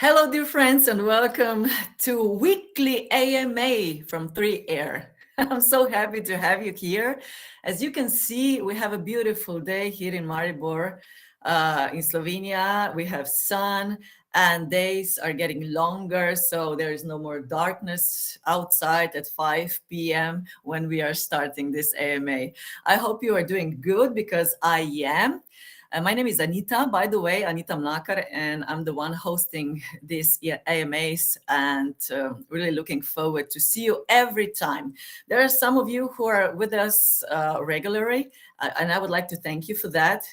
Hello, dear friends, and welcome to weekly AMA from 3Air. I'm so happy to have you here. As you can see, we have a beautiful day here in Maribor, in Slovenia. We have sun, and days are getting longer, so there is no more darkness outside at 5 p.m. when we are starting this AMA. I hope you are doing good because I am. My name is Anita, by the way, Anita Mlakar, and I'm the one hosting these AMAs and really looking forward to see you every time. There are some of you who are with us regularly, and I would like to thank you for that,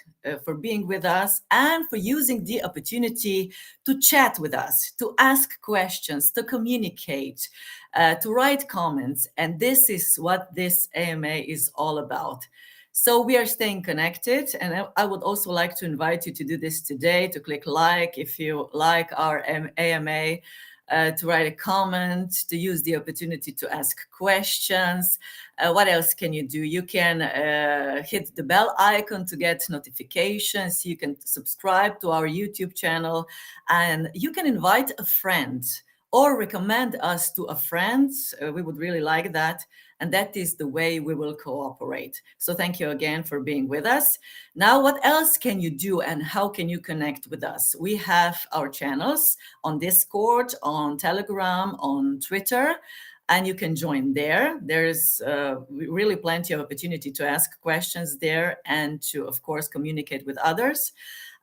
for being with us and for using the opportunity to chat with us, to ask questions, to communicate, to write comments. And this is what this AMA is all about. So we are staying connected, and I would also like to invite you to do this today, to click like if you like our AMA, to write a comment, to use the opportunity to ask questions. What else can you do? You can hit the bell icon to get notifications. You can subscribe to our YouTube channel, and you can invite a friend or recommend us to a friend. We would really like that. And that is the way we will cooperate. So thank you again for being with us. Now, what else can you do and how can you connect with us? We have our channels on Discord, on Telegram, on Twitter, and you can join there. There's really plenty of opportunity to ask questions there and to, of course, communicate with others.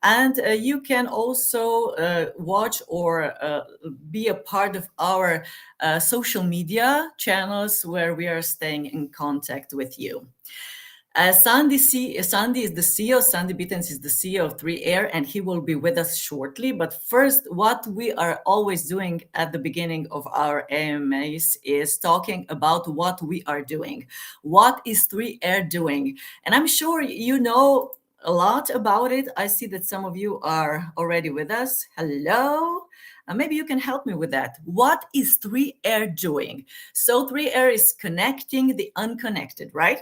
And you can also watch or be a part of our social media channels where we are staying in contact with you. Sandi is the CEO, Sandi Bitenc is the CEO of 3Air, and he will be with us shortly. But first, what we are always doing at the beginning of our AMAs is talking about what we are doing. What is 3Air doing? And I'm sure you know a lot about it. I see that some of you are already with us. Hello. Maybe you can help me with that. What is 3Air doing? So 3Air is connecting the unconnected, right?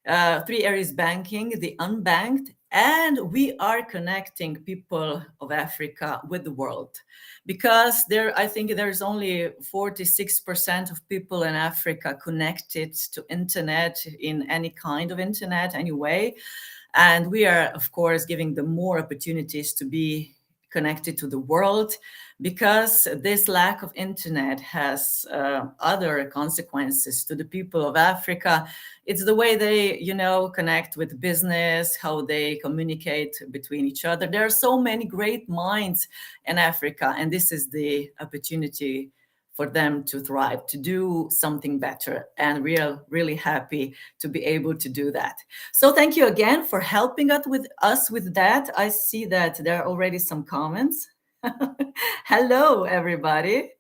3Air is banking the unbanked, and we are connecting people of Africa with the world. Because I think there's only 46% of people in Africa connected to internet in any kind of internet anyway. And we are, of course, giving them more opportunities to be connected to the world, because this lack of internet has other consequences to the people of Africa. It's the way they, connect with business, how they communicate between each other. There are so many great minds in Africa, and this is the opportunity for them to thrive, to do something better. And we are really happy to be able to do that. So thank you again for helping us with that. I see that there are already some comments. Hello, everybody.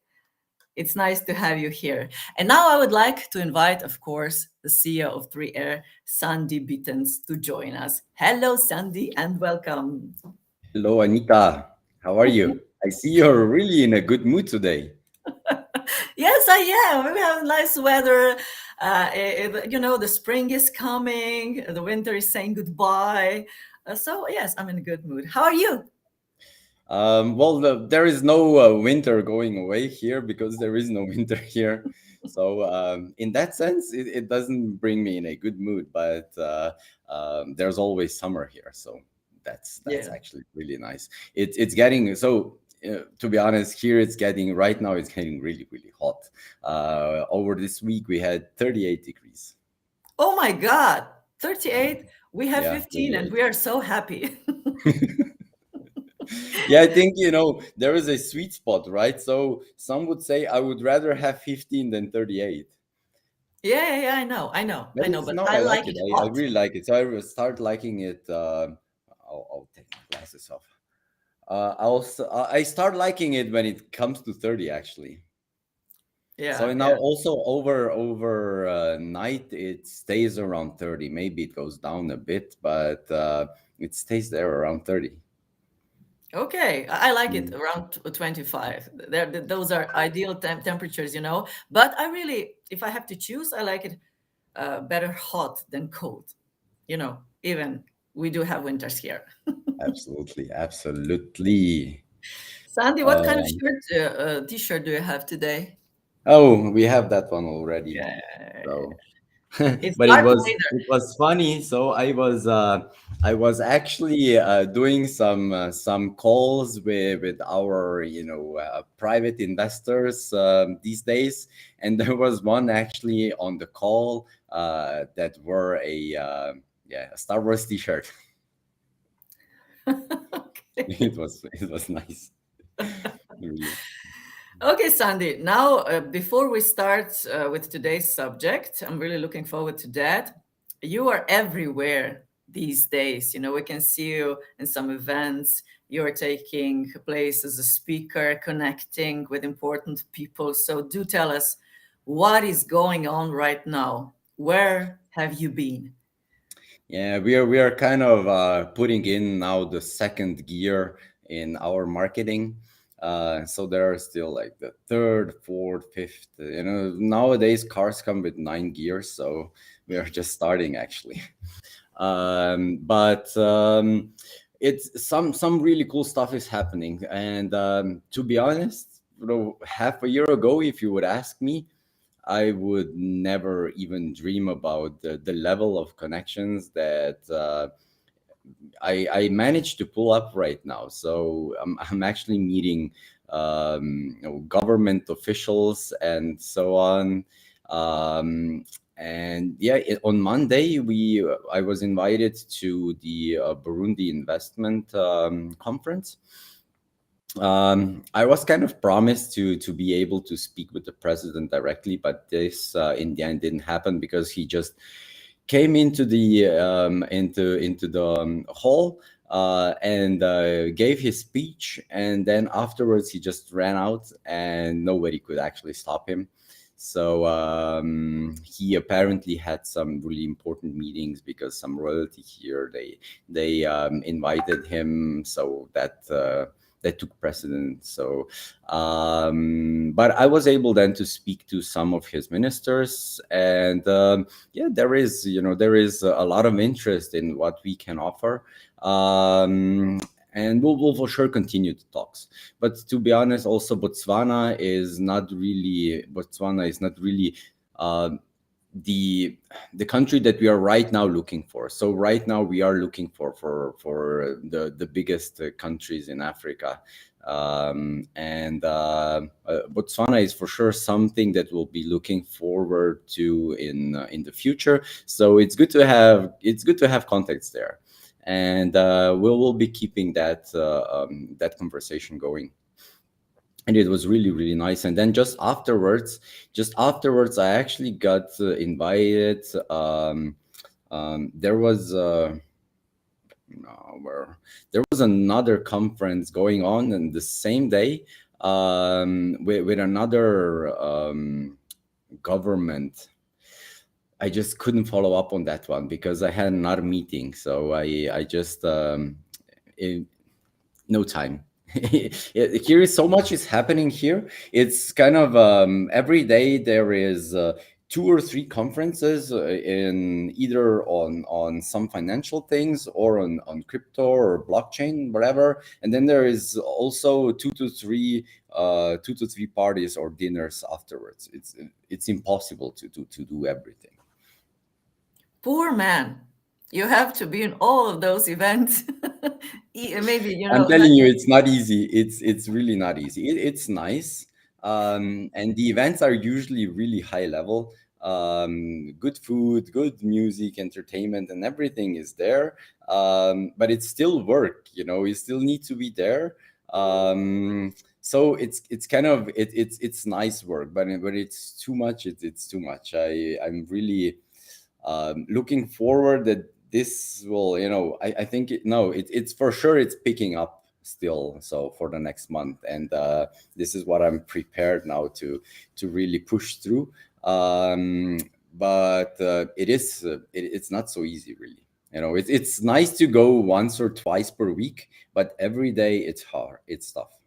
It's nice to have you here. And now I would like to invite, of course, the CEO of 3Air, Sandi Bitenc, to join us. Hello, Sandi, and welcome. Hello, Anita. How are you? I see you're really in a good mood today. Yes, I am. We have nice weather. The spring is coming. The winter is saying goodbye. So yes, I'm in a good mood. How are you? There is no winter going away here because there is no winter here. So in that sense, it doesn't bring me in a good mood. But there's always summer here, so that's actually really nice. It's getting so. To be honest, here right now it's getting really, really hot. Over this week we had 38 degrees. Oh my God, 38. We have 15 38. and we are so happy. Yeah, I think, there is a sweet spot, right? So some would say I would rather have 15 than 38. Yeah, but No, I I like like it. it I hot. really like it. So I will start liking it. I'll take my glasses off. I start liking it when it comes to 30, actually. So now Yeah. also over night it stays around 30. Maybe it goes down a bit, but it stays there around 30. Okay, I like it Mm. around 25. Those are ideal temperatures, But I really, if I have to choose, I like it better hot than cold. Even we do have winters here. Absolutely, absolutely. Sandi, what kind of shirt, t-shirt do you have today? Oh, we have that one already. Yeah, So, it's but Darth Vader. it was funny. So I was actually doing some calls with our private investors these days, and there was one actually on the call that wore a Star Wars T-shirt. Okay. It was nice, really. Okay, Sandy. Now, before we start with today's subject, I'm really looking forward to that. You are everywhere these days. You know, we can see you in some events. You're taking place as a speaker, connecting with important people. So, do tell us what is going on right now. Where have you been? Yeah, we are kind of putting in now the second gear in our marketing. So there are still like the third, fourth, fifth. Nowadays cars come with 9 gears, so we are just starting actually. But it's some really cool stuff is happening, and to be honest, half a year ago, if you would ask me, I would never even dream about the level of connections that I managed to pull up right now. So I'm actually meeting government officials and so on. And yeah, on Monday I was invited to the Burundi investment conference. I was kind of promised to be able to speak with the president directly, but this in the end didn't happen because he just came into the hall and gave his speech, and then afterwards he just ran out, and nobody could actually stop him. So he apparently had some really important meetings because some royalty here they invited him, so that took precedence. So, but I was able then to speak to some of his ministers, and yeah, there is a lot of interest in what we can offer. And we'll for sure continue the talks. But to be honest, also Botswana is not really uh, the country that we are right now looking for. So right now we are looking for the biggest countries in Africa, and Botswana is for sure something that we'll be looking forward to in the future. So it's good to have contacts there, and we'll be keeping that conversation going. And it was really really nice. And then just afterwards I actually got invited. There was no, where there was another conference going on in the same day, with another government. I just couldn't follow up on that one because I had another meeting, so I just no time. Here is so much is happening here. It's kind of every day there is two or three conferences in either on some financial things or on crypto or blockchain, whatever. And then there is also two to three parties or dinners afterwards. It's impossible to do everything. Poor man. You have to be in all of those events. Maybe, I'm telling you, it's not easy. It's really not easy. It's nice, and the events are usually really high level. Good food, good music, entertainment, and everything is there. But it's still work. You still need to be there. So it's kind of it's nice work, but when it's too much, it's too much. I'm really looking forward that this will, I think it's for sure it's picking up still, so for the next month. And this is what I'm prepared now to really push through. But it's not so easy, really. It's nice to go once or twice per week, but every day it's hard, it's tough.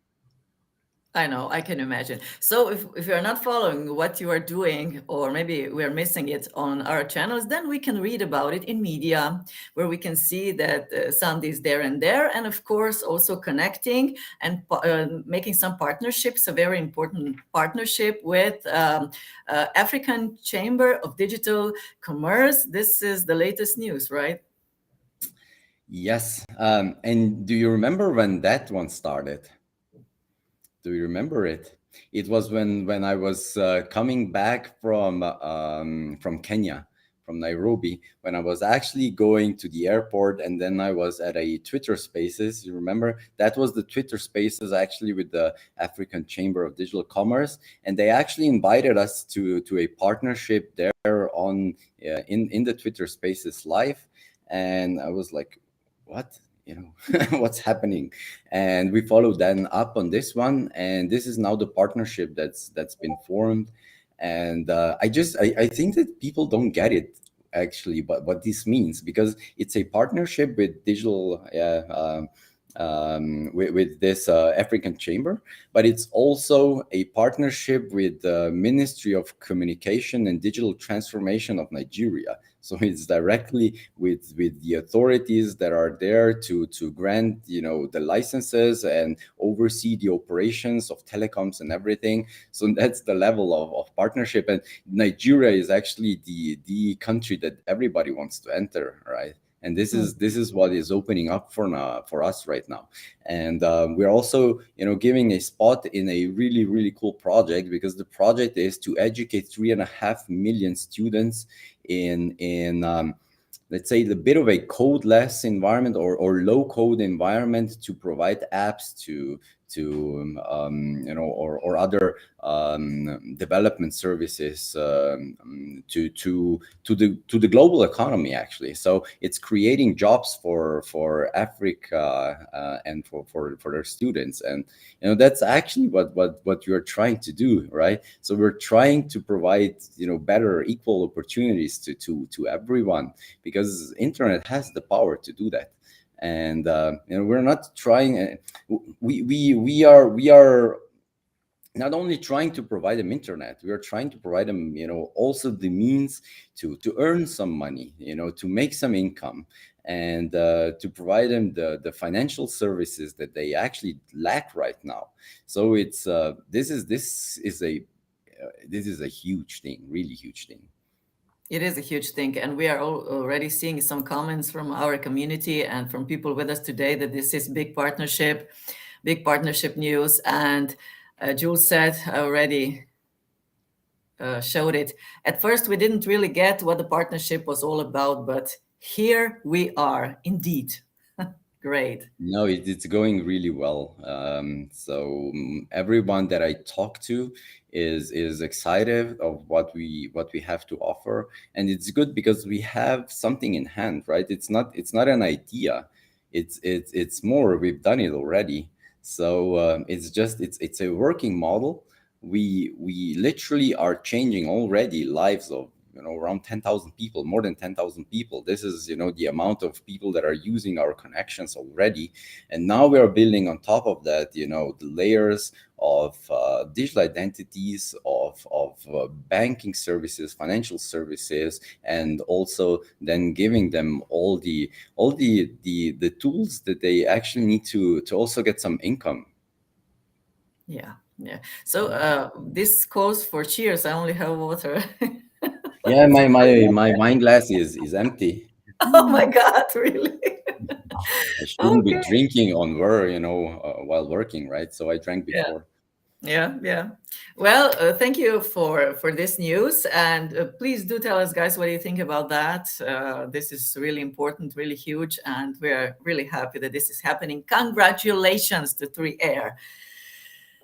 I know, I can imagine. So if you're not following what you are doing, or maybe we're missing it on our channels, then we can read about it in media, where we can see that Sandi is there and there, and of course also connecting and making some partnerships, a very important partnership with African Chamber of Digital Commerce. This is the latest news, right? Yes. And do you remember when that one started? Do you remember it? It was when I was coming back from Kenya, from Nairobi, when I was actually going to the airport, and then I was at a Twitter Spaces. You remember that was the Twitter Spaces actually with the African Chamber of Digital Commerce, and they actually invited us to a partnership there on in the Twitter Spaces live, and I was like, what? You know, what's happening? And we followed then up on this one, and this is now the partnership that's been formed. And I think that people don't get it actually, but what this means, because it's a partnership with digital with this African Chamber, but it's also a partnership with the Ministry of Communication and Digital Transformation of Nigeria. So it's directly with the authorities that are there to grant, you know, the licenses and oversee the operations of telecoms and everything. So that's the level of partnership. And Nigeria is actually the country that everybody wants to enter, right? And this is what is opening up for now, for us right now. And we're also, you know, giving a spot in a really cool project, because the project is to educate 3.5 million students in let's say the bit of a codeless environment or low code environment, to provide apps to you know, or other development services to the global economy actually. So it's creating jobs for Africa and for their students. And you know, that's actually what you're trying to do, right? So we're trying to provide, you know, better equal opportunities to everyone, because internet has the power to do that. And you know, we're not trying, we are not only trying to provide them internet, we are trying to provide them, you know, also the means to earn some money, you know, to make some income, and to provide them the financial services that they actually lack right now. So it's this is a huge thing, really huge thing. It is a huge thing, and we are already seeing some comments from our community and from people with us today that this is big partnership news. And Jules said, I already showed it. At first, we didn't really get what the partnership was all about, but here we are, indeed. Great. No, it's going really well. So everyone that I talk to is excited of what we have to offer, and it's good because we have something in hand, right? It's not an idea, it's more. We've done it already. So it's a working model. We literally are changing already lives of, you know, around 10,000 people, more than 10,000 people. This is, you know, the amount of people that are using our connections already. And now we are building on top of that, you know, the layers of digital identities, of banking services, financial services, and also then giving them all the tools that they actually need to also get some income. Yeah, yeah. So this calls for cheers. I only have water. Yeah, my wine glass is empty. Oh my God, really? I shouldn't be Okay. drinking on work, you know, while working, right? So I drank Yeah. before. Yeah. Well, thank you for this news, and please do tell us, guys, what do you think about that? This is really important, really huge, and we're really happy that this is happening. Congratulations to 3Air.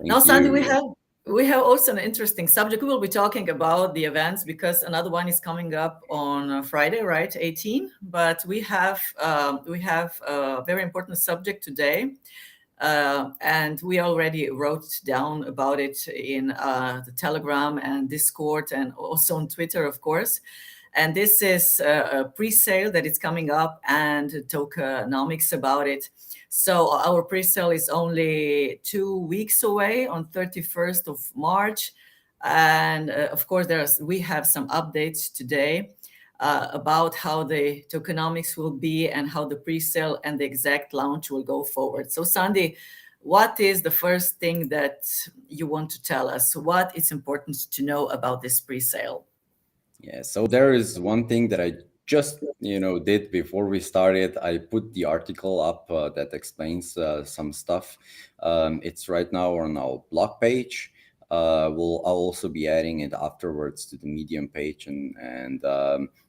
Now, Thank Sandy, you. we have also an interesting subject. We will be talking about the events because another one is coming up on Friday, right, 18. But we have a very important subject today. And we already wrote down about it in the Telegram and Discord and also on Twitter, of course. And this is a pre-sale that is coming up, and tokenomics about it. So our pre-sale is only 2 weeks away on 31st of March. And of course, we have some updates today about how the tokenomics will be and how the pre-sale and the exact launch will go forward. So Sandi, what is the first thing that you want to tell us? What is important to know about this pre-sale? Yeah, so there is one thing that I just did before we started. I put the article up that explains some stuff. It's right now on our blog page. I'll also be adding it afterwards to the Medium page, and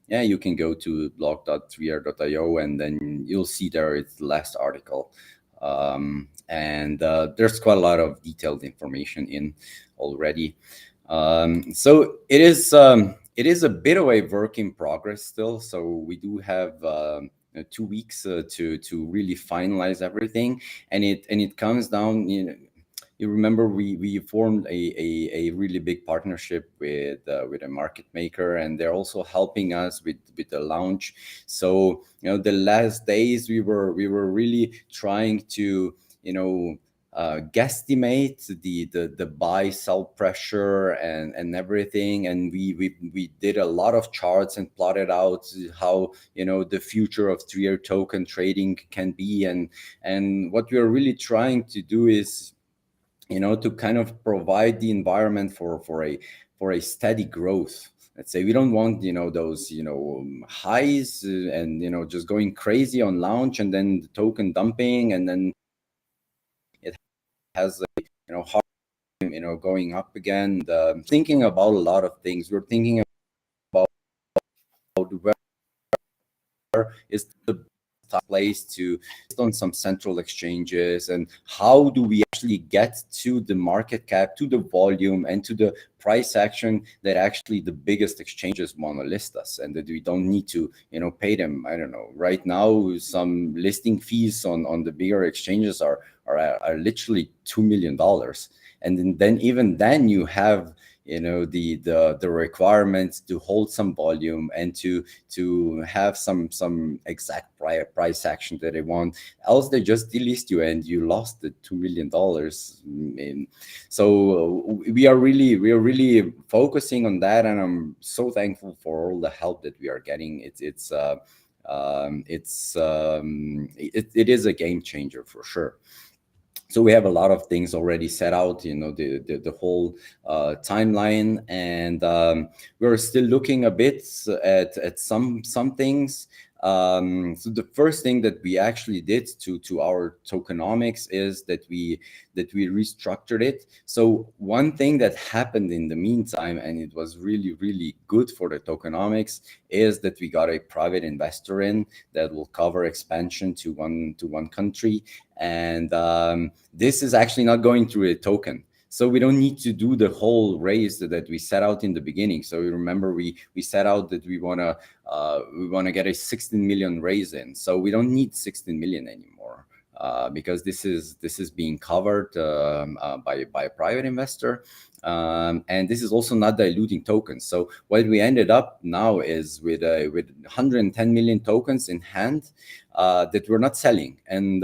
yeah, you can go to blog.3r.io and then you'll see there it's the last article. And there's quite a lot of detailed information in already. So it is a bit of a work in progress still. So we do have 2 weeks to really finalize everything, and it comes down. You remember we formed a really big partnership with a market maker, and they're also helping us with the launch. So the last days we were really trying to guesstimate the buy sell pressure and everything, and we did a lot of charts and plotted out how the future of 3R token trading can be, and what we are really trying to do is to kind of provide the environment for a steady growth. Let's say we don't want those highs and just going crazy on launch and then the token dumping, and then it has a hard time going up again. Thinking about a lot of things. We're thinking about where is the place to on some central exchanges, and how do we actually get to the market cap, to the volume, and to the price action that actually the biggest exchanges want to list us, and that we don't need to pay them. I don't know, right now some listing fees on the bigger exchanges are literally $2 million, and then even then you have the requirements to hold some volume and to have some exact price action that they want, else they just delist you and you lost the $2 million. So we are really focusing on that, and I'm so thankful for all the help that we are getting. It is a game changer for sure. So we have a lot of things already set out, the whole timeline, and we're still looking a bit at some things. So the first thing that we actually did to our tokenomics is that we restructured it. So one thing that happened in the meantime, and it was really good for the tokenomics, is that we got a private investor in that will cover expansion to one country, and this is actually not going through a token. So we don't need to do the whole raise that we set out in the beginning. So you remember we set out that we wanna get a 16 million raise in. So we don't need 16 million anymore because this is being covered by a private investor, and this is also not diluting tokens. So what we ended up now is with 110 million tokens in hand that we're not selling, and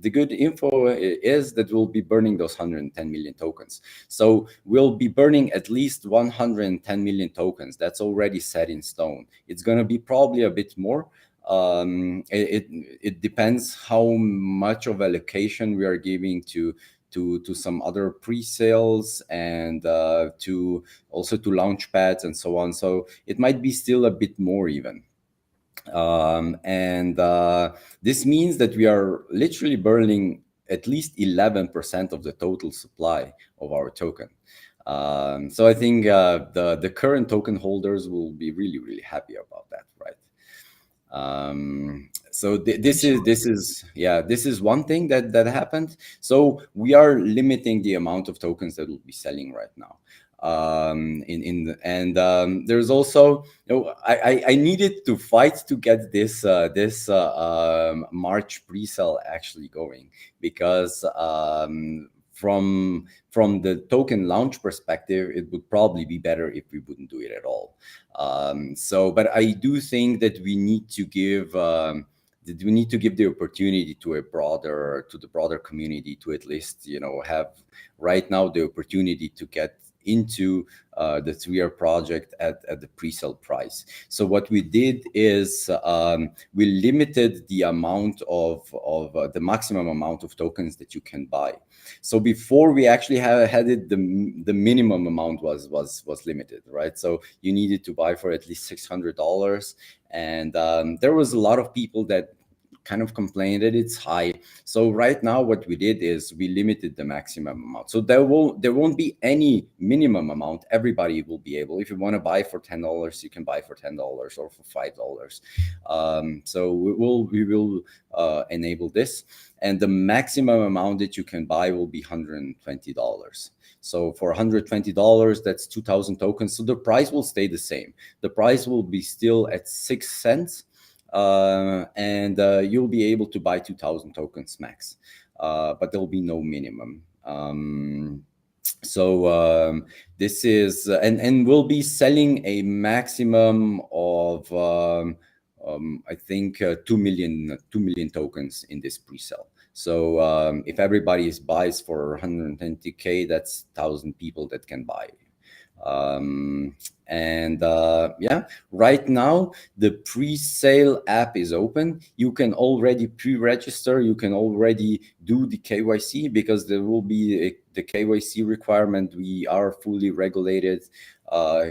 the good info is that we'll be burning those 110 million tokens. So we'll be burning at least 110 million tokens. That's already set in stone. It's going to be probably a bit more. It depends how much of allocation we are giving to some other pre-sales and to launch pads and so on. So it might be still a bit more even. This means that we are literally burning at least 11% of the total supply of our token. So I think the current token holders will be really happy about that, right? So this is one thing that happened. So we are limiting the amount of tokens that we'll be selling right now. There's also I needed to fight to get this March pre-sale actually going, because from the token launch perspective, it would probably be better if we wouldn't do it at all. But I do think that we need to give the opportunity to the broader community to at least have right now the opportunity to get into the 3R project at the pre-sale price. So what we did is we limited the amount of the maximum amount of tokens that you can buy. So before we actually had it, the minimum amount was limited, right? So you needed to buy for at least $600, and there was a lot of people that kind of complained that it's high. So right now what we did is we limited the maximum amount. So there won't be any minimum amount. Everybody will be able, if you want to buy for $10, you can buy for $10 or for $5. So we will enable this, and the maximum amount that you can buy will be $120. So for $120, that's 2,000 tokens. So the price will stay the same. The price will be still at 6 cents. And you'll be able to buy 2,000 tokens max, but there'll be no minimum. This is and we'll be selling a maximum of I think 2 million tokens in this pre-sale. So if everybody buys for 120K, that's 1,000 people that can buy. Right now the pre-sale app is open. You can already pre-register. You can already do the KYC, because there will be the KYC requirement. We are fully regulated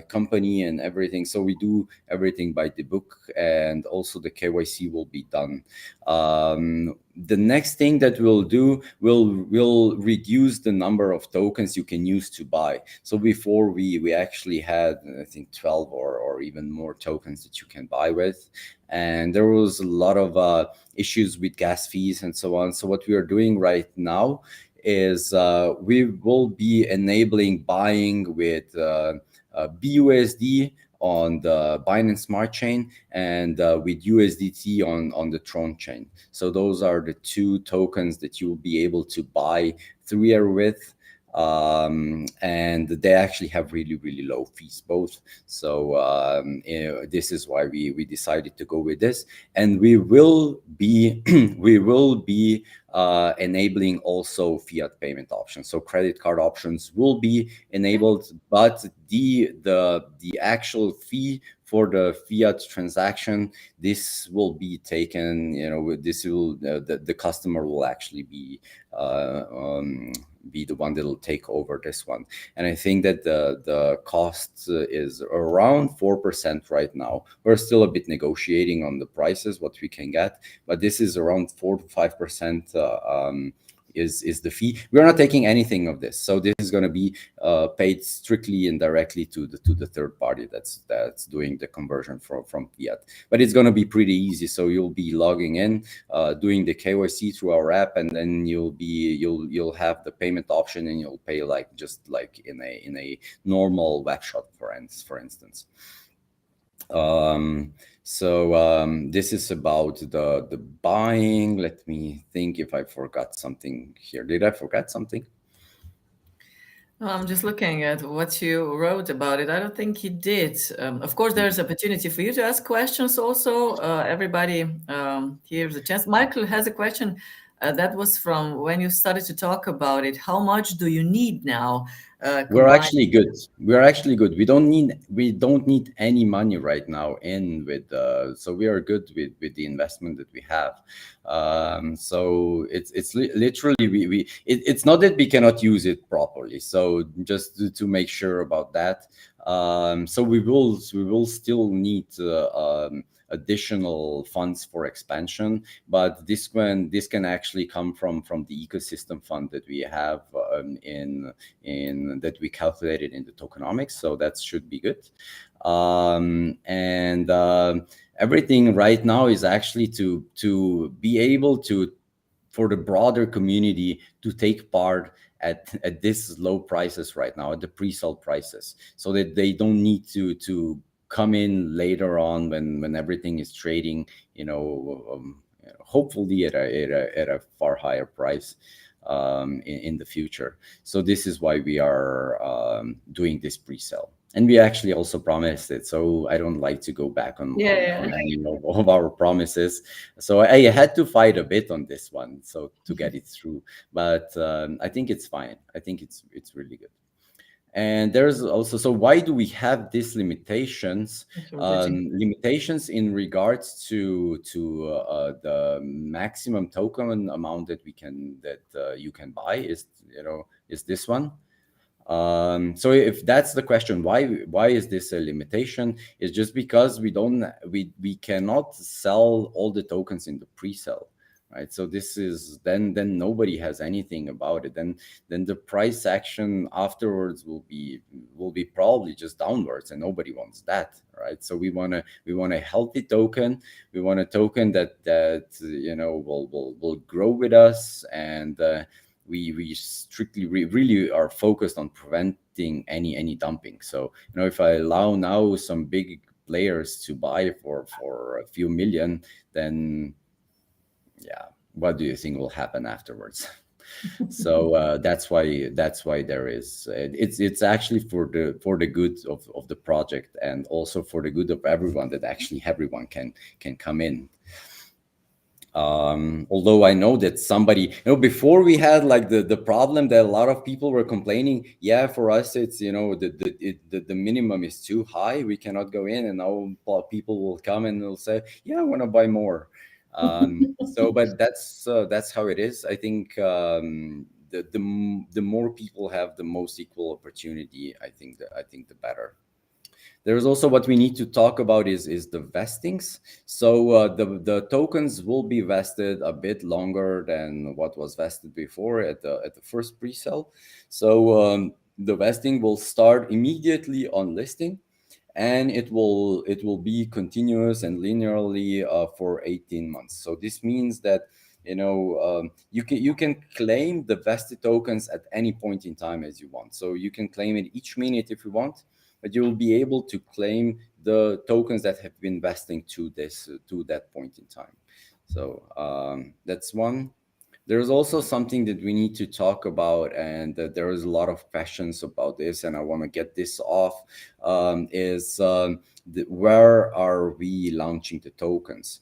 company and everything, so we do everything by the book, and also the KYC will be done. The next thing that we'll do, will reduce the number of tokens you can use to buy. So before we actually had, I think, 12 or even more tokens that you can buy with, and there was a lot of issues with gas fees and so on. So what we are doing right now is we will be enabling buying with BUSD on the Binance Smart Chain, and with USDT on the Tron chain. So those are the two tokens that you'll be able to buy 3R with. And they actually have really low fees both. So this is why we decided to go with this, and we will be enabling also fiat payment options. So credit card options will be enabled, but the actual fee for the fiat transaction, this will be taken, this will the customer will actually be the one that will take over this one. And I think that the cost is around 4% right now. We're still a bit negotiating on the prices, what we can get, but this is around 4 to 5% is the fee. We're not taking anything of this, so this is going to be paid strictly and directly to the third party that's doing the conversion from fiat. But it's going to be pretty easy. So you'll be logging in, doing the KYC through our app, and then you'll have the payment option, and you'll pay just like in a normal web shop, for instance. This is about the buying. Let me think if I forgot something here. Did I forget something? I'm just looking at what you wrote about it. I don't think you did. Of course, there's opportunity for you to ask questions also. Everybody, here's a chance. Michael has a question. That was from when you started to talk about it. How much do you need now? We're actually good. We don't need any money right now so we are good with the investment that we have. So it's literally it's not that we cannot use it properly. So just to make sure about that. So we will still need additional funds for expansion, but this can actually come from the ecosystem fund that we have in that we calculated in the tokenomics. So that should be good. Everything right now is actually to be able to, for the broader community, to take part at this low prices right now, at the pre-sale prices, so that they don't need to come in later on when everything is trading, hopefully at a far higher price. in the future. So this is why we are doing this pre-sale. And we actually also promised it, so I don't like to go back on any of our promises. So I had to fight a bit on this one, so to get it through. But I think it's fine. I think it's really good. And there's also, so why do we have these limitations? Limitations in regards to the maximum token amount that you can buy is this one. So if that's the question, why is this a limitation? It's just because we cannot sell all the tokens in the pre-sale, right? So this is then nobody has anything about it. Then the price action afterwards will be probably just downwards, and nobody wants that, right? So we want a healthy token. We want a token that will grow with us, and we strictly really are focused on preventing any dumping. So if I allow now some big players to buy for a few million, then what do you think will happen afterwards? So that's why there is it's actually for the good of the project, and also for the good of everyone, that actually everyone can come in. Although I know that somebody, before we had like the problem that a lot of people were complaining, for us it's the minimum is too high, we cannot go in, and now people will come and they'll say, I want to buy more. But that's how it is. I think the more people have the most equal opportunity, I think the better. There's also what we need to talk about is the vestings. So the tokens will be vested a bit longer than what was vested before at the first pre-sale. So the vesting will start immediately on listing, and it will be continuous and linearly for 18 months. So this means that you can claim the vested tokens at any point in time as you want. So you can claim it each minute if you want, but you will be able to claim the tokens that have been vesting to that point in time. So that's one. There's also something that we need to talk about, and there is a lot of questions about this, and I want to get this off, where are we launching the tokens?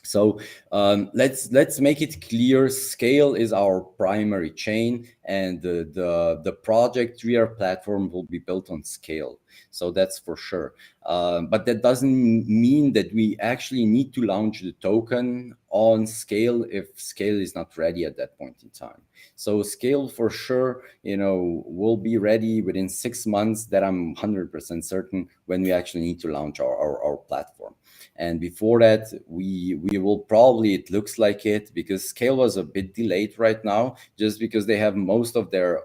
So let's make it clear. Scale is our primary chain, and the project 3R platform will be built on Scale. So that's for sure. But that doesn't mean that we actually need to launch the token on Scale if Scale is not ready at that point in time. So Scale for sure, will be ready within 6 months. That I'm 100% certain, when we actually need to launch our platform. And before that, we will probably, it looks like it, because Scale was a bit delayed right now, just because they have most of their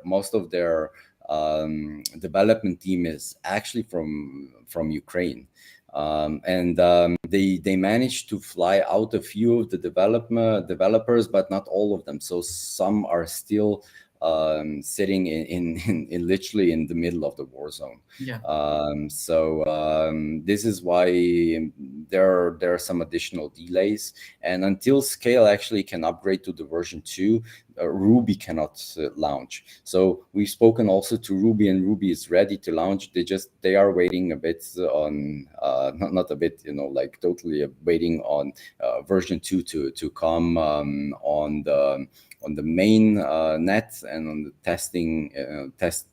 development team is actually from Ukraine. They managed to fly out a few of the developers, but not all of them. So some are still sitting in literally in the middle of the war zone. This is why there are some additional delays, and until Scale actually can upgrade to the version 2, Ruby cannot launch. So we've spoken also to Ruby, and Ruby is ready to launch. They are waiting a bit on not a bit, like totally waiting on version 2 to come on the main net, and on the test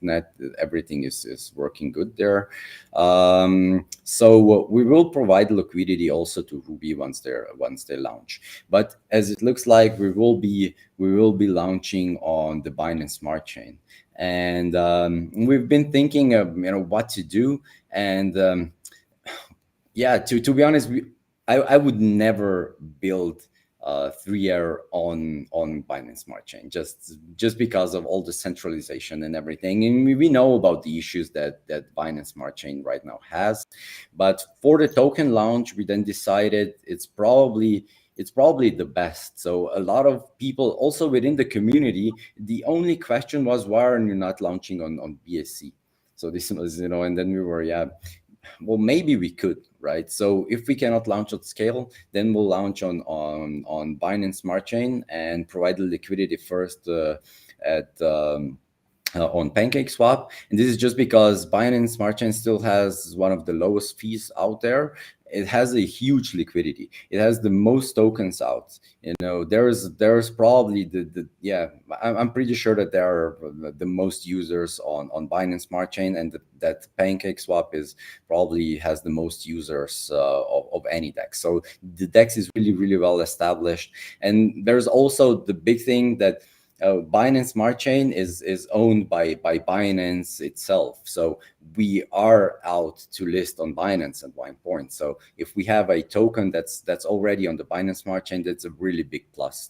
net, everything is working good there. So we will provide liquidity also to Ruby once they launch. But as it looks like, we will be launching on the Binance Smart Chain, and we've been thinking of what to do. And to be honest, I would never build 3R on Binance Smart Chain, just because of all the centralization and everything. And we know about the issues that Binance Smart Chain right now has. But for the token launch, we then decided it's probably the best. So a lot of people also within the community, the only question was, why are you not launching on BSC? So this was, and then we were, well, maybe we could, right? So if we cannot launch at scale, then we'll launch on Binance Smart Chain and provide the liquidity first at on PancakeSwap. And this is just because Binance Smart Chain still has one of the lowest fees out there. It has a huge liquidity. It has the most tokens out. You know, there's probably I'm pretty sure that there are the most users on Binance Smart Chain, and that PancakeSwap is probably has the most users of any DEX. So the DEX is really, really well established. And there's also the big thing that Binance Smart Chain is owned by Binance itself. So we are out to list on Binance at one point. So if we have a token that's already on the Binance Smart Chain, that's a really big plus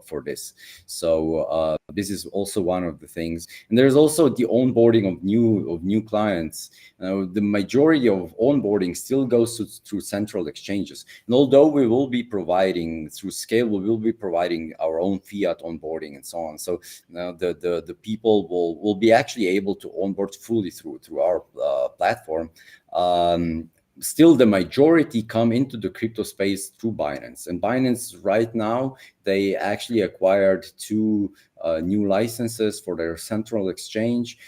for this. So this is also one of the things. And there's also the onboarding of new clients. The majority of onboarding still goes through central exchanges. And although we will be providing through Scale, we will be providing our own fiat onboarding and so on. So the people will be actually able to onboard fully through our platform. Still, the majority come into the crypto space through Binance. And Binance right now, they actually acquired 2 new licenses for their central exchange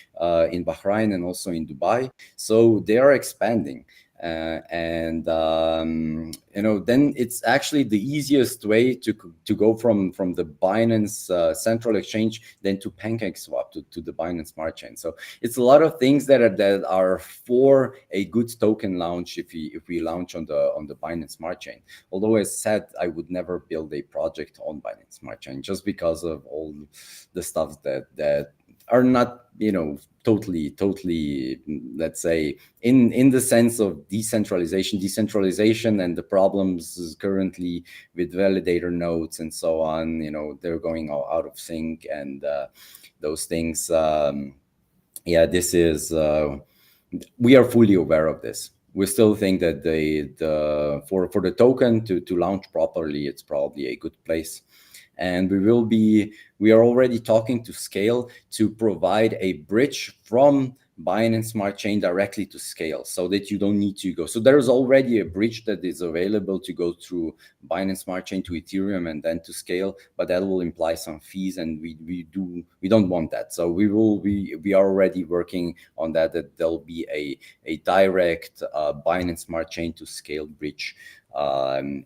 in Bahrain and also in Dubai. So they are expanding. Then it's actually the easiest way to go from the Binance central exchange then to PancakeSwap to the Binance Smart Chain. So it's a lot of things that are for a good token launch if we launch on the Binance Smart Chain. Although, as said, I would never build a project on Binance Smart Chain just because of all the stuff that are not, totally, let's say, in the sense of decentralization and the problems currently with validator nodes and so on. They're going out of sync and those things. This is we are fully aware of this. We still think that for the token to launch properly, it's probably a good place. And we are already talking to Scale to provide a bridge from Binance Smart Chain directly to Scale, so that you don't need to go. So there's already a bridge that is available to go through Binance Smart Chain to Ethereum and then to Scale, but that will imply some fees, and we don't want that. So we are already working on that there'll be a direct Binance Smart Chain to Scale bridge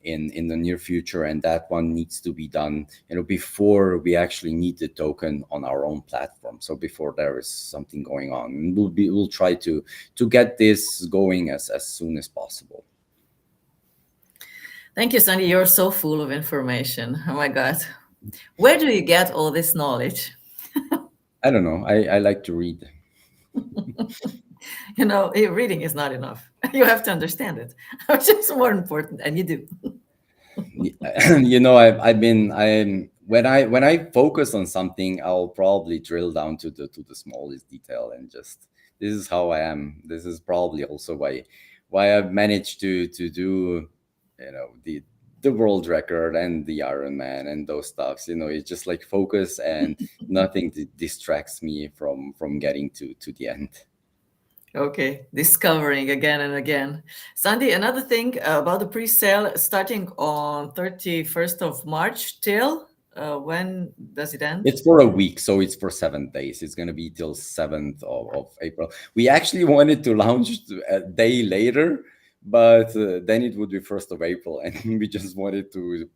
in the near future, and that one needs to be done before we actually need the token on our own platform. So before there is something going on, we'll try to get this going as soon as possible. Thank you, Sandi. You're so full of information. Oh my God, where do you get all this knowledge? I don't know. I like to read. Reading is not enough. You have to understand it, which is more important, and you do. When I focus on something, I'll probably drill down to the smallest detail, and just this is how I am. This is probably also why I've managed to do the world record and the Ironman and those stuffs. It's just like focus, and nothing distracts me from getting to the end. Okay, discovering again and again. Sandi, another thing about the pre-sale starting on 31st of March till when does it end? It's for a week, so it's for 7 days. It's going to be till 7th of April. We actually wanted to launch a day later, but then it would be 1st of April, and we just wanted to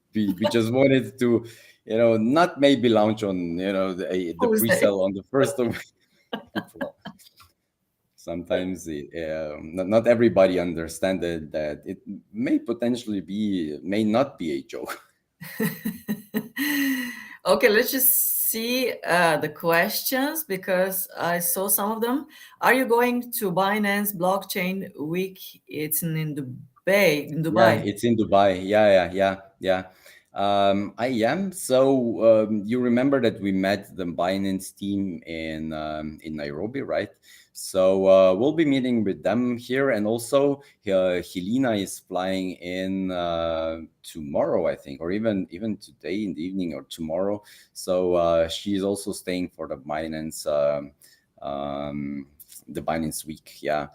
not maybe launch on the pre-sale on the 1st of April. Sometimes not everybody understands that it may not be a joke. Okay, let's just see the questions, because I saw some of them. Are you going to Binance Blockchain Week? It's in Dubai. Yeah, it's in Dubai. Yeah. I am. So you remember that we met the Binance team in Nairobi, right? So we'll be meeting with them here, and also Helena is flying in tomorrow, I think, or even today in the evening or tomorrow. So she's also staying for the Binance Binance week. Yeah.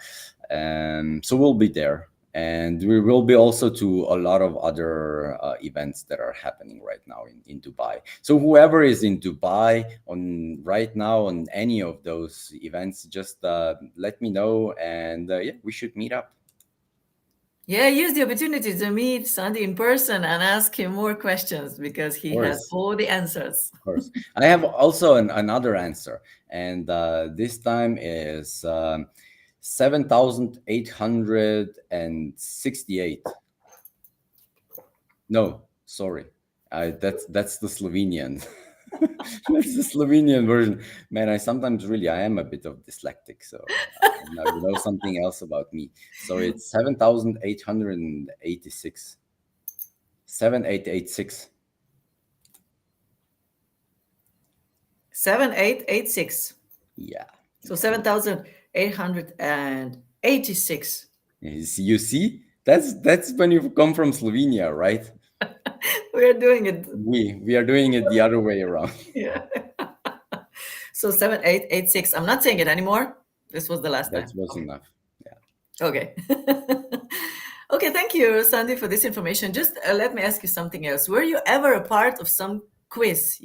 So we'll be there. And we will be also to a lot of other events that are happening right now in Dubai. So whoever is in Dubai on right now on any of those events, just let me know, and yeah, we should meet up. Yeah, use the opportunity to meet Sandi in person and ask him more questions because he has all the answers. Of course. I have also another answer, and this time is 7,868. No, sorry. That's the Slovenian. That's the Slovenian version. Man, I am a bit of dyslexic, so now you know something else about me. So it's 7,886. 7886. 7886. Yeah. So 7,886. You see? That's when you come from Slovenia, right? We are doing it. We are doing it the other way around. Yeah. So 7886. I'm not saying it anymore. This was the last time. That was enough. Yeah. Okay. Okay, thank you, Sandi, for this information. Just let me ask you something else. Were you ever a part of some quiz,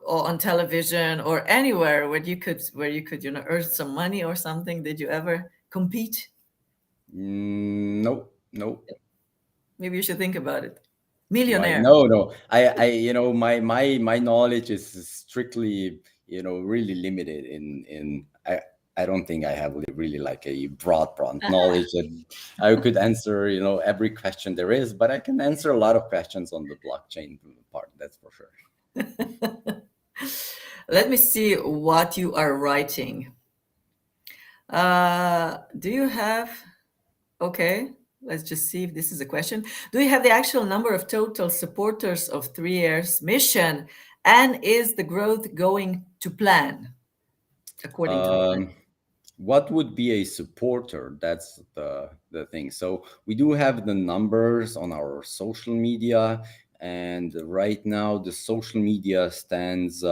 or on television or anywhere where you could, earn some money or something? Did you ever compete? No. Maybe you should think about it. Right. Millionaire. No. My knowledge is strictly, really limited in I don't think I have really like a broad knowledge that I could answer, every question there is, but I can answer a lot of questions on the blockchain part. That's for sure. Let me see what you are writing. Do you have, okay, let's just see if this is a question. Do you have the actual number of total supporters of 3 years mission? And is the growth going to plan according to what would be a supporter? That's the thing. So we do have the numbers on our social media, and right now the social media stands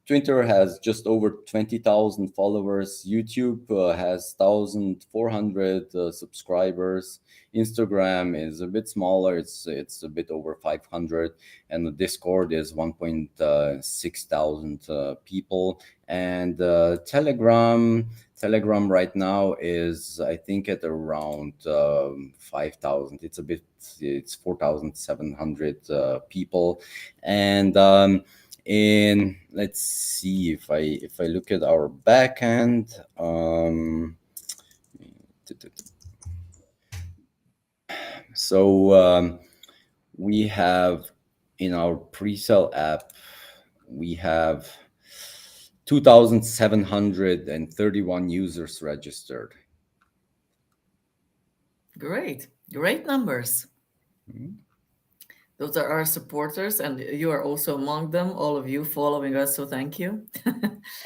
Twitter has just over 20,000 followers. YouTube has 1,400 subscribers. Instagram is a bit smaller. It's a bit over 500, and the Discord is 1.6 thousand people. And Telegram right now is, I think, at around 5,000. It's 4,700 people, and let's see if I look at our backend. So we have in our Presale app, we have 2,731 users registered. Great numbers. Mm-hmm. Those are our supporters, and you are also among them, all of you following us, so thank you.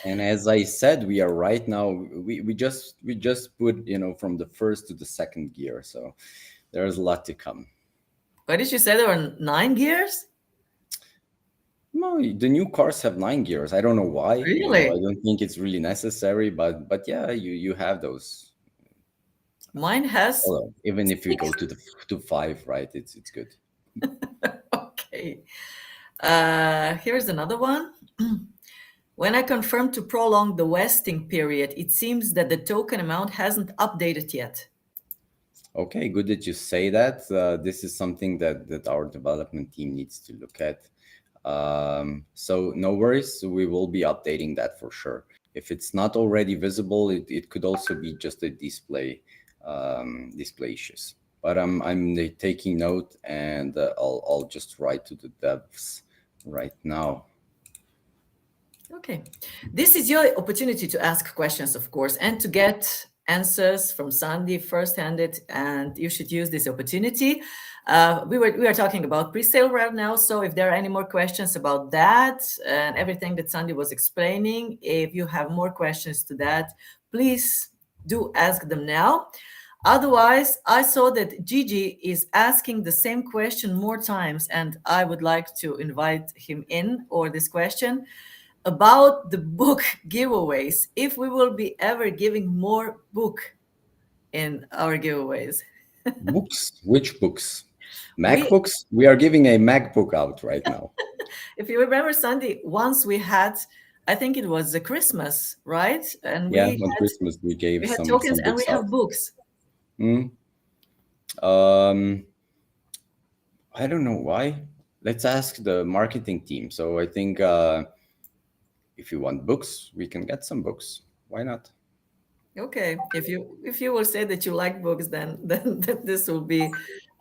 And as I said, we are right now, we just put, from the first to the second gear, so there's a lot to come. Why did you say there were 9 gears? No, the new cars have 9 gears. I don't know why. Really? I don't think it's really necessary, but yeah, you have those. Mine has. Well, even if you go to 5, right? It's good. Okay. Here's another one. When I confirmed to prolong the vesting period, it seems that the token amount hasn't updated yet. Okay, good that you say that. This is something that our development team needs to look at. So no worries, we will be updating that for sure. If it's not already visible, it could also be just a display issues. But I'm taking note, and I'll just write to the devs right now. Okay, this is your opportunity to ask questions, of course, and to get answers from Sandi first-handed, and you should use this opportunity. We are talking about Presale right now, so if there are any more questions about that and everything that Sandi was explaining, if you have more questions to that, please do ask them now. Otherwise, I saw that Gigi is asking the same question more times, and I would like to invite him in or this question. about the book giveaways, if we will be ever giving more book in our giveaways. Books? Which books? We, MacBooks? We are giving a MacBook out right now. if you remember, Sandy, once we had, I think it was the Christmas, right? And Yeah, on Christmas we we gave had some tokens and we books out. have books. Mm. Um, I don't know why. Let's ask the marketing team. So I think if you want books, we can get some books. Why not? Okay, if you will say that you like books, then then this will be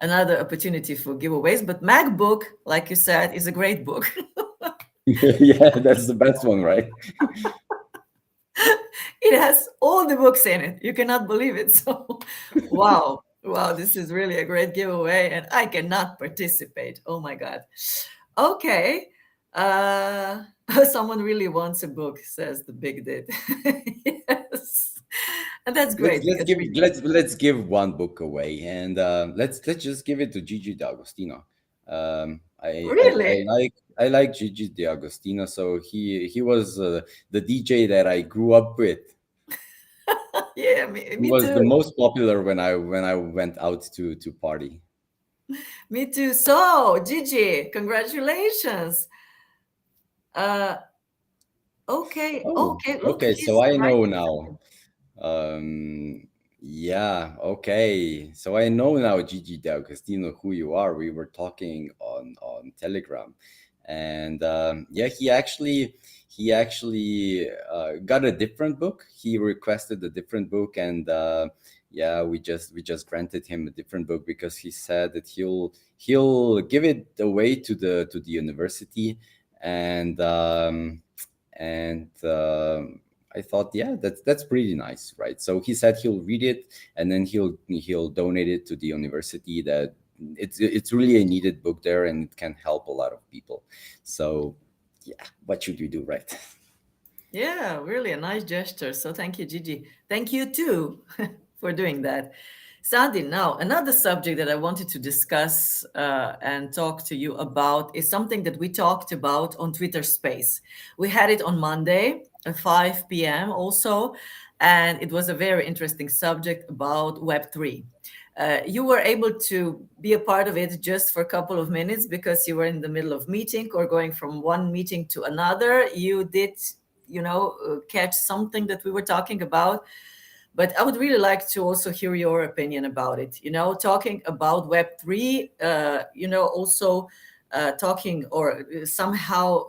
another opportunity for giveaways. But MacBook, like you said, is a great book. Yeah, that's the best one, right? It has all the books in it. You cannot believe it. So, wow, wow, this is really a great giveaway, and I cannot participate. Oh my God. Okay. Uh, someone really wants a book, says the big did. Yes. And that's great Let's because give we let's give one book away, and let's just give it to Gigi DAgostino. really, I like Gigi DAgostino. So he was the DJ that I grew up with. yeah, He me was the too. most popular when I went out to party. Me too. So, Gigi, congratulations. Uh, okay, Oh, okay. Look, okay. So he's I know writing now. something. Yeah, okay. So I know now, Gigi D'Agostino, who you are. We were talking on Telegram, and yeah, he actually got a different book. He requested a different book, and yeah, we just granted him a different book because he said that he'll give it away to the university, and and I thought, yeah, that's pretty nice, right? So he said he'll read it and then he'll donate it to the university. That it's really a needed book there, and it can help a lot of people. So yeah, what should we do, right? Yeah, really a nice gesture. So thank you, Gigi. Thank you too for doing that. Sandi, now another subject that I wanted to discuss and talk to you about is something that we talked about on Twitter Space. We had it on Monday at 5 p.m. also, and it was a very interesting subject about Web3. You were able to be a part of it just for a couple of minutes because you were in the middle of meeting or going from one meeting to another. You did, catch something that we were talking about, but I would really like to also hear your opinion about it. Talking about Web3, also talking or somehow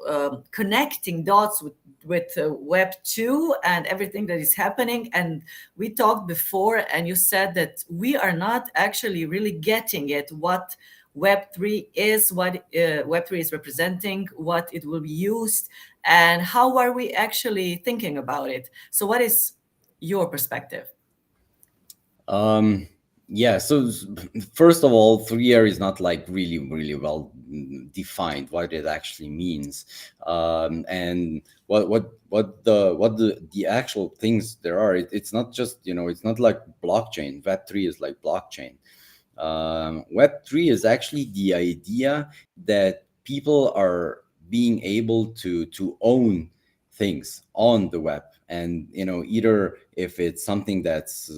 connecting dots with Web2 and everything that is happening. And we talked before, and you said that we are not actually really getting it, what Web3 is, what Web3 is representing, what it will be used, and how are we actually thinking about it. So what is your perspective? Um, yeah. So first of all, 3R is not like really well defined what it actually means, and what the actual things there are. It's not just it's not like blockchain. Web3 is like blockchain. Web3 is actually the idea that people are being able to own things on the web, and either if it's something that's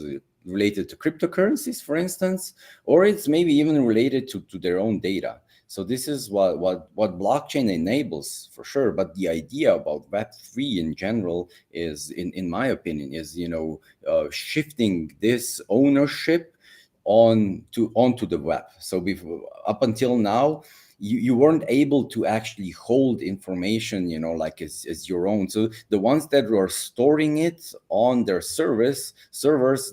related to cryptocurrencies, for instance, or it's maybe even related to their own data. So this is what blockchain enables for sure. But the idea about Web3 in general is, in my opinion, is shifting this ownership onto the web. So before, up until now, you weren't able to actually hold information, like as your own. So the ones that were storing it on their servers,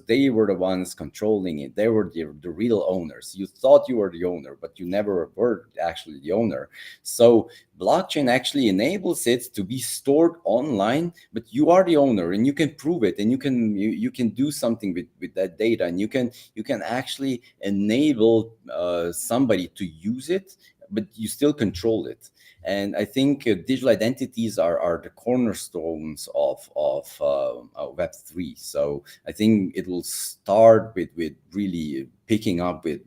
they were the ones controlling it. They were the real owners. You thought you were the owner, but you never were actually the owner. So blockchain actually enables it to be stored online, but you are the owner, and you can prove it, and you can do something with that data, and you can actually enable somebody to use it, but you still control it. And I think digital identities are the cornerstones of Web3. So I think it will start with really picking up with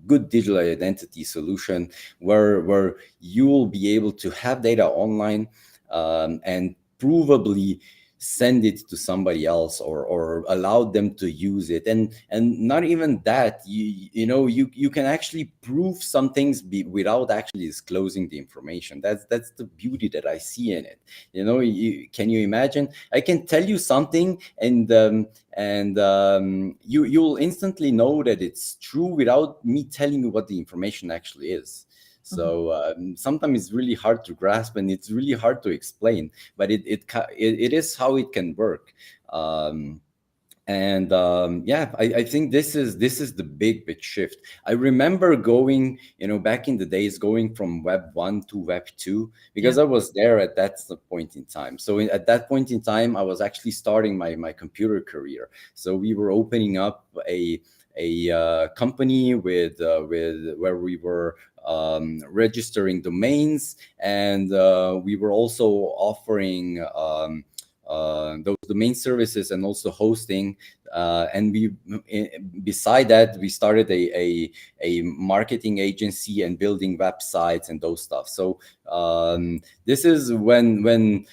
good digital identity solution where you will be able to have data online, and provably send it to somebody else, or allow them to use it. And not even that, you can actually prove some things without actually disclosing the information. That's the beauty that I see in it. Can you imagine? I can tell you something, and you'll instantly know that it's true without me telling you what the information actually is. So sometimes it's really hard to grasp, and it's really hard to explain, but it is how it can work. Yeah, I think this is the big shift. I remember going, back in the days, going from Web 1 to Web 2, because Yeah. I was there at that point in time. So at that point in time, I was actually starting my computer career. So we were opening up a company with where we were registering domains, and we were also offering those domain services and also hosting. And beside that, we started a marketing agency and building websites and those stuff. So this is when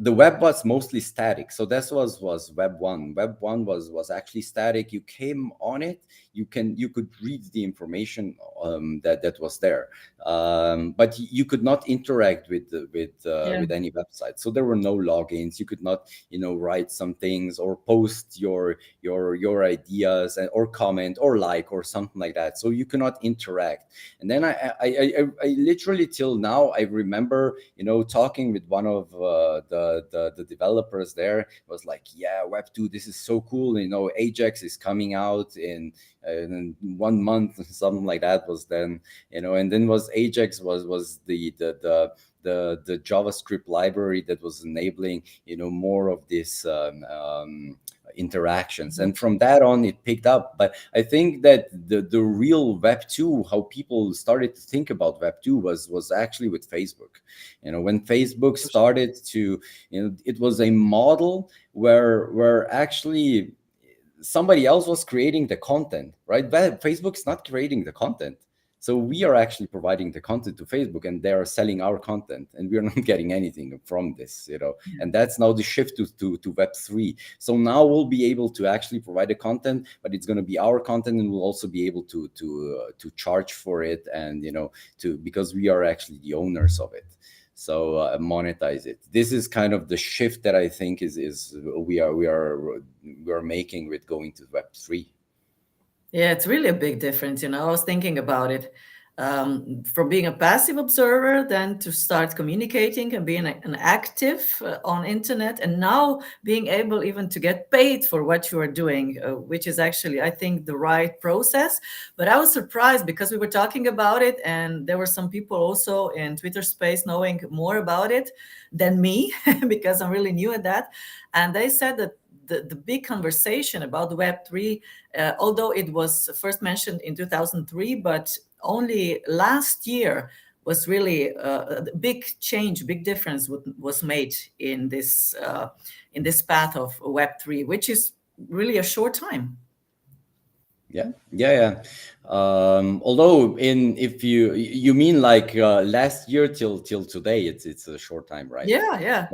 the web was mostly static. So this was Web 1. Web 1 was actually static. You came on it, you could read the information that was there, but you could not interact with Yeah. with any website. So there were no logins. You could not write some things or post your ideas, or comment or like or something like that. So you cannot interact. And then I literally till now I remember talking with one of the developers there. It was like, yeah, Web 2, this is so cool. Ajax is coming out in 1 month, something like that was then. And then was Ajax was the JavaScript library that was enabling more of this interactions. And from that on, it picked up. But I think that the real Web 2, how people started to think about Web 2 was actually with Facebook. When Facebook started to, it was a model where actually somebody else was creating the content, right? But Facebook's not creating the content. So we are actually providing the content to Facebook, and they are selling our content, and we are not getting anything from this, And that's now the shift to Web 3. So now we'll be able to actually provide the content, but it's going to be our content, and we'll also be able to charge for it, and because we are actually the owners of it. So monetize it. This is kind of the shift that I think is we are making with going to Web 3. Yeah, it's really a big difference. I was thinking about it, from being a passive observer, then to start communicating and being an active on internet, and now being able even to get paid for what you are doing, which is actually, I think, the right process. But I was surprised because we were talking about it, and there were some people also in Twitter space knowing more about it than me because I'm really new at that. And they said that the big conversation about Web3, although it was first mentioned in 2003, but only last year was really a big change, big difference was made in this path of Web3, which is really a short time. Yeah. Although if you mean like last year till today, it's a short time, right? Yeah.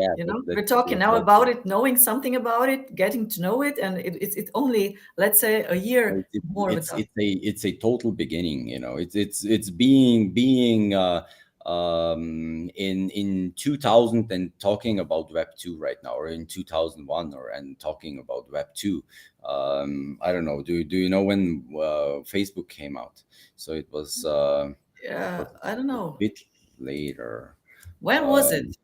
We're talking now about it, knowing something about it, getting to know it, and it's only, let's say, a year more of a it's a total beginning. It's being in 2000 and talking about Web 2 right now, or in 2001 and talking about Web 2. I don't know. Do you know when Facebook came out? So it was I don't know. a bit later. When was it?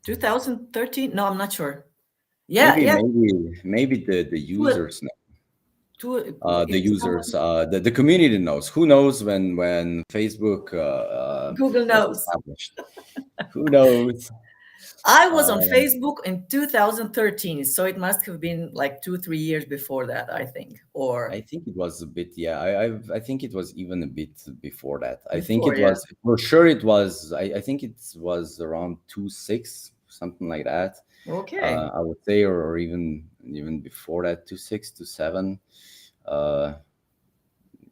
2013? No, I'm not sure. Maybe Yeah. maybe the users know. The In users, the community knows. Who knows when Facebook Google was knows. established? Who knows? I was on Facebook in 2013, so it must have been like 2-3 years before that, I think. Or I think it was a bit. Yeah, I think it was even a bit before that. I think before, it was for sure. It was. I think it was around 2.6, something like that. Okay. I would say, or even before that, 2.6 to 7.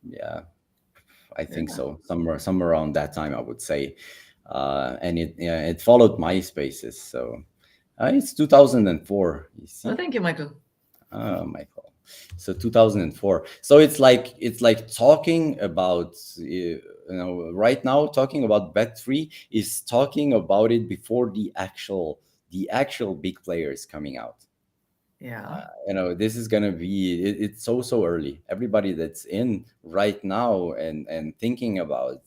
Yeah, I think so. Somewhere around that time, I would say. and it followed MySpaces. So it's 2004. You Oh, see, thank you, Michael. Michael. So 2004. So it's like talking about right now talking about Bet3 is talking about it before the actual big players coming out. Yeah. This is gonna be it's so early. Everybody that's in right now and thinking about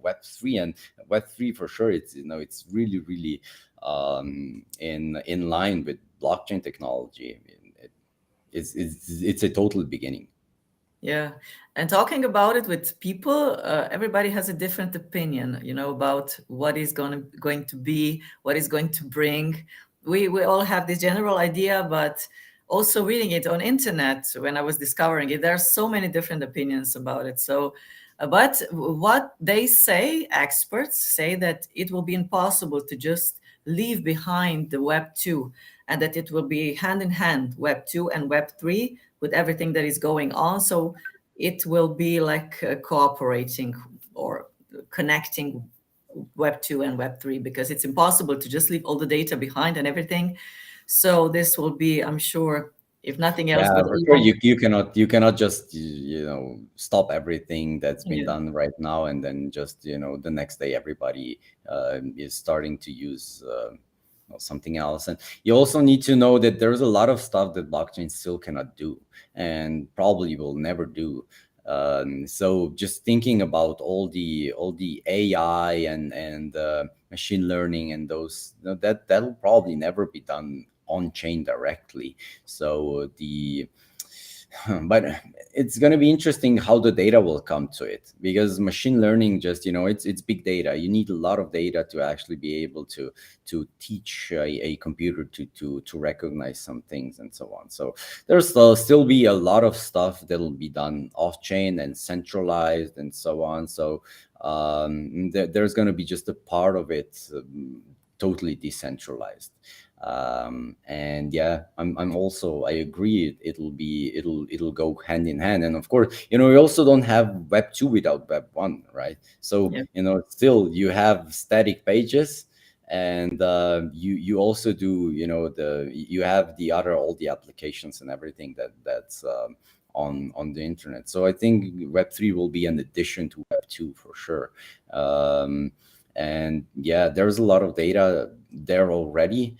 Web3 and Web3 for sure. It's really in line with blockchain technology. It's a total beginning. Yeah. And talking about it with people, everybody has a different opinion, about what is going to be, what is going to bring. We all have this general idea, but also reading it on internet when I was discovering it, there are so many different opinions about it. So, but what they say, experts say that it will be impossible to just leave behind the Web 2, and that it will be hand in hand, Web 2 and Web 3, with everything that is going on. So it will be like cooperating or connecting Web 2 and Web 3, because it's impossible to just leave all the data behind and everything. So this will be, I'm sure, if nothing else, Yeah, but for a sure. long, You cannot just stop everything that's been yeah, done right now and then just the next day everybody is starting to use something else. And you also need to know that there's a lot of stuff that blockchain still cannot do and probably will never do. So just thinking about all the AI and machine learning and those that'll probably never be done on chain directly. So but it's going to be interesting how the data will come to it, because machine learning just it's big data. You need a lot of data to actually be able to teach a computer to recognize some things and so on. So there's still be a lot of stuff that'll be done off chain and centralized and so on. So there's going to be just a part of it totally decentralized. And yeah, I'm also, I agree, it'll go hand in hand. And of course, we also don't have Web 2 without Web 1, right? So yeah, still you have static pages, and you also do you have all the applications and everything that's on the internet. So I think Web 3 will be an addition to Web 2 for sure. And yeah, there's a lot of data there already.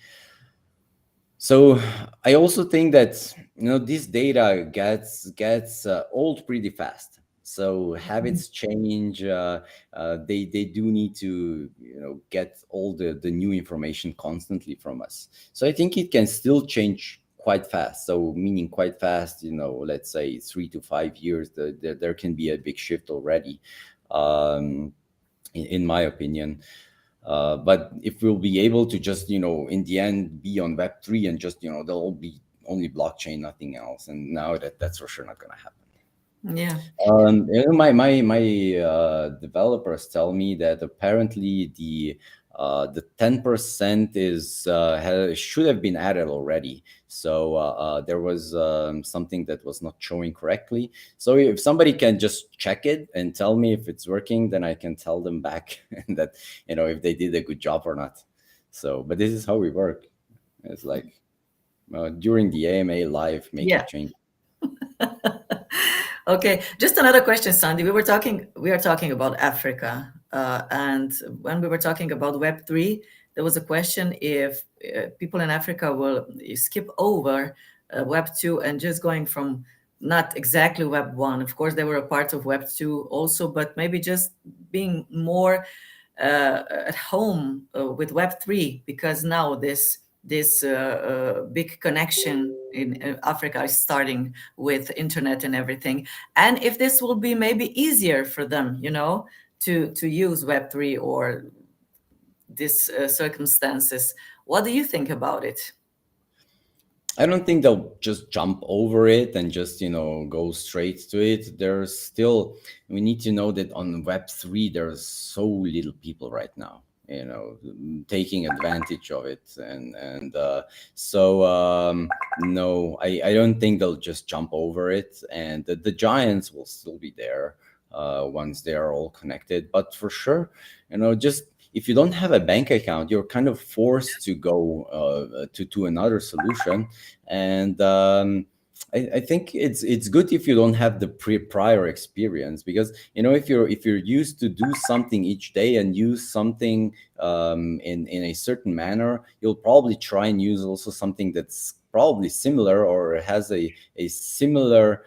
So I also think that this data gets old pretty fast. So habits change. They do need to get all the new information constantly from us. So I think it can still change quite fast. So meaning quite fast, let's say 3 to 5 years, there can be a big shift already, in my opinion. But if we'll be able to just, in the end, be on Web3 and just, there'll be only blockchain, nothing else. And now that's for sure not going to happen. yeah. My developers tell me that apparently the 10% should have been added already. So there was something that was not showing correctly. So if somebody can just check it and tell me if it's working, then I can tell them back that if they did a good job or not. So, but this is how we work. It's like during the AMA live making Yeah. change. Okay, just another question, Sandy. We are talking about Africa, and when we were talking about Web 3, there was a question if people in Africa will skip over Web 2 and just going from not exactly Web 1. Of course, they were a part of Web 2 also, but maybe just being more at home with Web 3, because now this big connection in Africa is starting with internet and everything. And if this will be maybe easier for them, to use Web 3 or these circumstances. What do you think about it? I don't think they'll just jump over it and just, go straight to it. We need to know that on Web3, there's so little people right now, taking advantage of it. So no, I don't think they'll just jump over it. And the giants will still be there once they are all connected. But for sure, just if you don't have a bank account, you're kind of forced to go to another solution. And I think it's good if you don't have the prior experience, because if you're used to do something each day and use something in a certain manner, you'll probably try and use also something that's probably similar or has a similar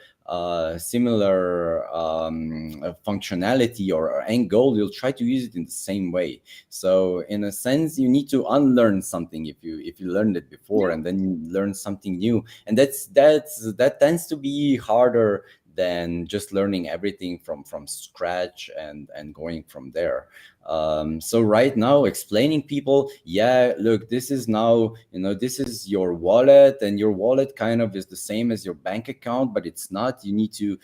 functionality or end goal. You'll try to use it in the same way. So in a sense, you need to unlearn something if you learned it before, and then you learn something new, and that tends to be harder than just learning everything from scratch and going from there. So right now, explaining people, yeah, look, this is now, this is your wallet, and your wallet kind of is the same as your bank account, but it's not. You need to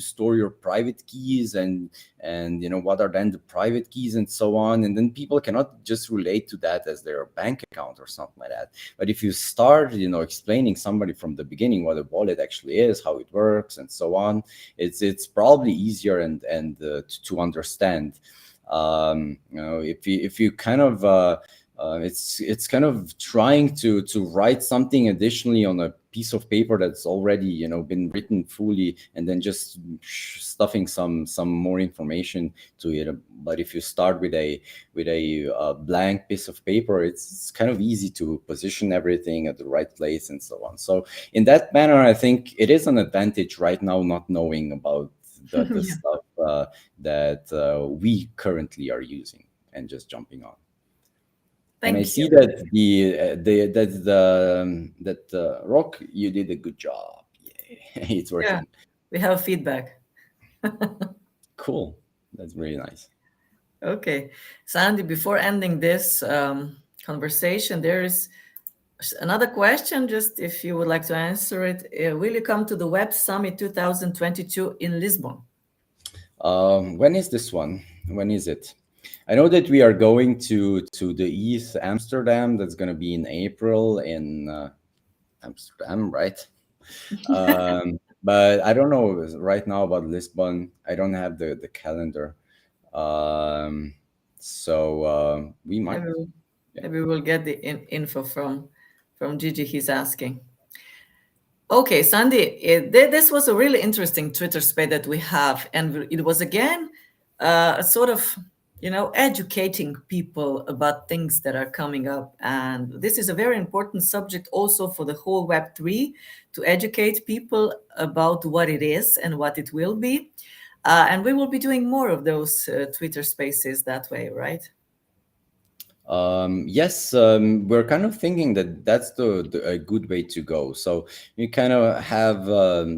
store your private keys, and what are then the private keys, and so on. And then people cannot just relate to that as their bank account or something like that. But if you start explaining somebody from the beginning what a wallet actually is, how it works, and so on, it's probably easier and to understand. If you kind of it's kind of trying to write something additionally on a piece of paper that's already been written fully, and then just stuffing some more information to it. But if you start with a blank piece of paper, it's kind of easy to position everything at the right place and so on. So in that manner, I think it is an advantage right now not knowing about the stuff that we currently are using, and just jumping on. And I see that that Rock, you did a good job. Yeah, it's working. Yeah, we have feedback. Cool. That's really nice. Okay, Sandi, before ending this conversation, there is another question, just if you would like to answer it. Will you come to the Web Summit 2022 in Lisbon? When is this one? When is it? I know that we are going to the East Amsterdam. That's going to be in April in Amsterdam, right? But I don't know right now about Lisbon. I don't have the calendar. So we might. Maybe we'll get the info from Gigi. He's asking. Okay, Sandi, this was a really interesting Twitter space that we have, and it was again a sort of educating people about things that are coming up. And this is a very important subject also for the whole Web3, to educate people about what it is and what it will be. And we will be doing more of those Twitter spaces that way, right? Yes, we're kind of thinking that that's a good way to go. So you kind of have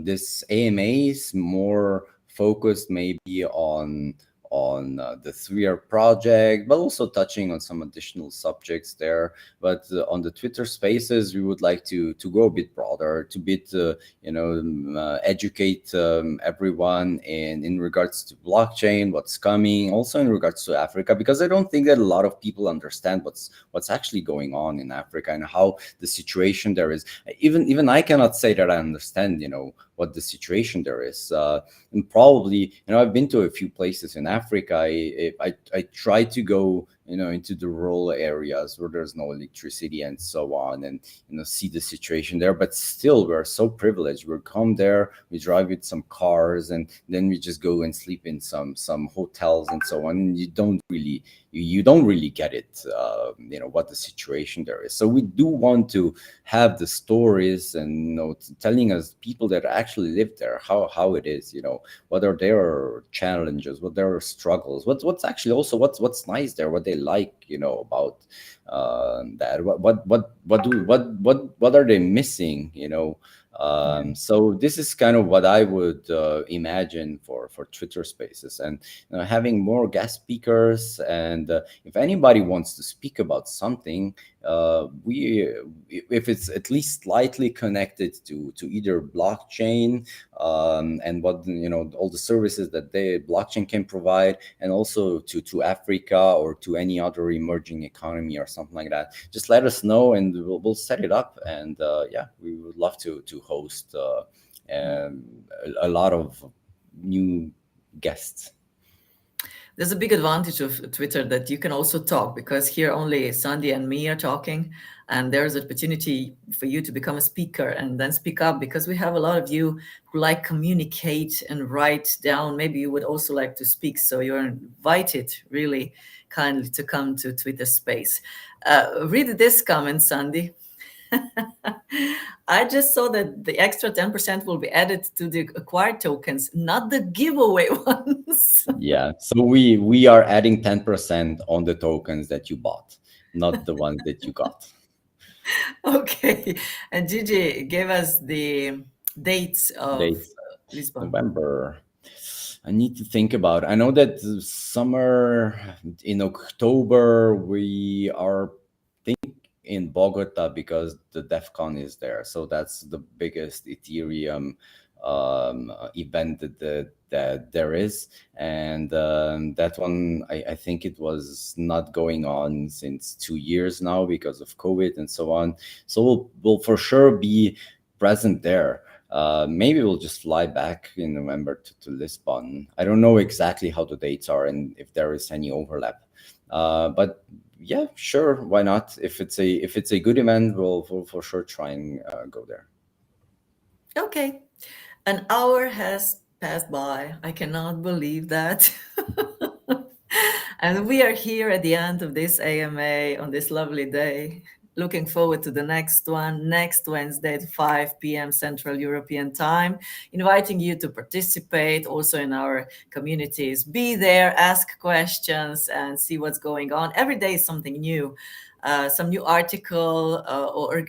this AMAs more focused maybe on the 3R project, but also touching on some additional subjects there. But on the Twitter Spaces, we would like to go a bit broader, to bit educate everyone in regards to blockchain, what's coming, also in regards to Africa, because I don't think that a lot of people understand what's actually going on in Africa and how the situation there is. Even I cannot say that I understand, what the situation there is. And probably, I've been to a few places in Africa. I try to go, into the rural areas where there's no electricity and so on, and see the situation there. But still, we're so privileged. We come there, we drive with some cars, and then we just go and sleep in some hotels and so on. And you don't really get it, what the situation there is. So we do want to have the stories and telling us people that actually live there how it is, what are their challenges, what their struggles, what's actually also what's nice there, what they like, about that, what are they missing, so this is kind of what I would imagine for Twitter Spaces, and having more guest speakers. And if anybody wants to speak about something, if it's at least slightly connected to either blockchain and what all the services that the blockchain can provide, and also to Africa or to any other emerging economy or something like that, just let us know, and we'll set it up. And we would love to host a lot of new guests. There's a big advantage of Twitter that you can also talk, because here only Sandi and me are talking, and there's an opportunity for you to become a speaker and then speak up, because we have a lot of you who like communicate and write down. Maybe you would also like to speak, so you're invited really kindly to come to Twitter Space. Read this comment, Sandi. I just saw that the extra 10% will be added to the acquired tokens, not the giveaway ones. Yeah, so we are adding 10% on the tokens that you bought, not the ones that you got. Okay, and Gigi gave us the dates of Dates, Lisbon. November. I need to think about. I know that summer in October we are in Bogota because the DEF CON is there. So that's the biggest Ethereum event that there is. And that one, I think it was not going on since 2 years now because of COVID and so on. So we'll for sure be present there. Maybe we'll just fly back in November to Lisbon. I don't know exactly how the dates are and if there is any overlap. But yeah, sure, why not? If it's a good event, we'll for sure try and go there. Okay, an hour has passed by. I cannot believe that. And we are here at the end of this AMA on this lovely day. Looking forward to the next one, next Wednesday at 5 p.m. Central European Time. Inviting you to participate also in our communities. Be there, ask questions, and see what's going on. Every day is something new. Some new article,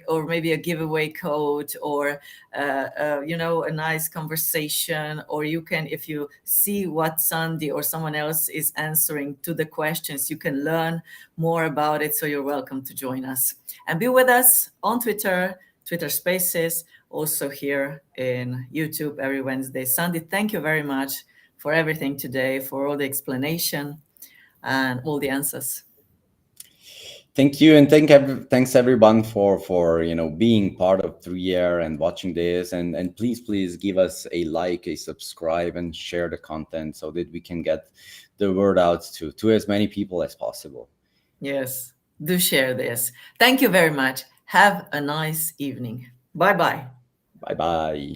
or maybe a giveaway code, or a nice conversation. Or you can, if you see what Sandi or someone else is answering to the questions, you can learn more about it. So you're welcome to join us and be with us on Twitter Spaces, also here in YouTube every Wednesday. Sandi, thank you very much for everything today, for all the explanation and all the answers. Thank you, and thanks everyone for being part of 3Air and watching this, and please give us a like, a subscribe, and share the content so that we can get the word out to as many people as possible. Yes, do share this. Thank you very much. Have a nice evening. Bye-bye. Bye-bye.